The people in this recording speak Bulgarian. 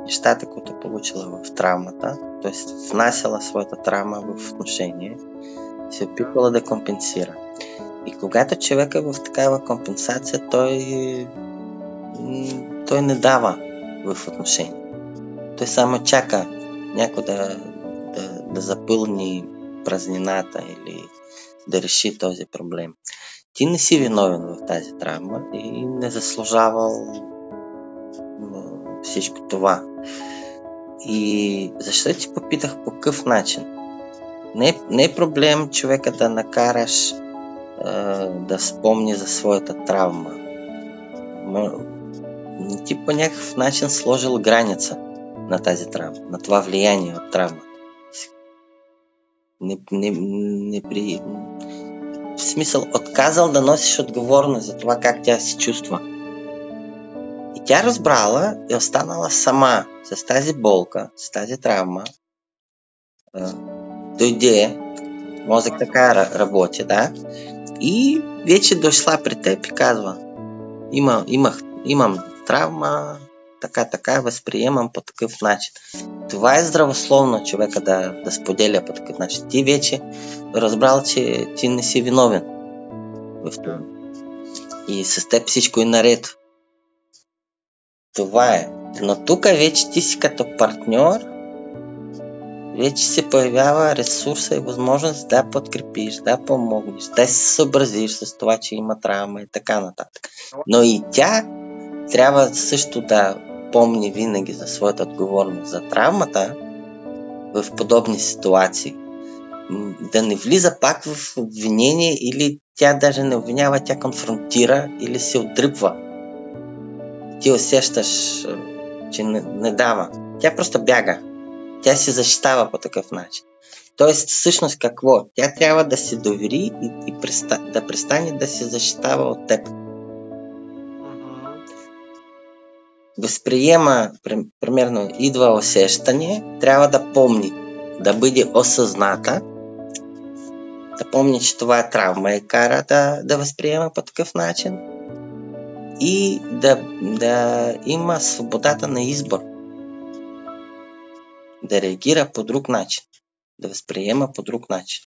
нещата, които е получила в травмата, т.е. внасяла своята травма в отношение, се опитвала да компенсира. И когато човек е в такава компенсация, той не дава в отношение. Той само чака някой да запълни празнината или да реши този проблем. Ти не си виновен в тази травма и не заслужавал всичко това. И защо ти попитах по какъв начин? Не е проблем човека да накараш да спомни за своята травма. Ти по някакъв начин сложил граница на тази травма, на това влияние от травмата. В смисъл, отказал да носиш отговорност за това как тя се чувства. И тя разбрала и останала сама с тази болка, с тази травма. Дойде, мозък така работи, да, и вече дошла при теб и казва: имам травма, така, възприемам по такъв начин. Това е здравословно човека да споделя по такъв начин. Ти вече разбрал, че ти не си виновен в това. И с теб всичко е наред. Това е. Но тук вече ти си като партньор, вече се появява ресурса и възможност да подкрепиш, да помогнеш, да се съобразиш с това, че има травма и така нататък. Но и тя трябва също да помни винаги за своята отговорност за травмата в подобни ситуации. Да не влиза пак в обвинение или тя даже не обвинява, тя конфронтира или се отдръпва. Ти усещаш, че не дава. Тя просто бяга. Тя се защитава по такъв начин. Тоест, всъщност какво? Тя трябва да се довери и да престане да се защитава от теб. Възприема, примерно, идва усещане, трябва да помни, да бъде осъзната, да помни, че това е травма и кара да възприема по такъв начин и да има свободата на избор, да реагира по друг начин, да възприема по друг начин.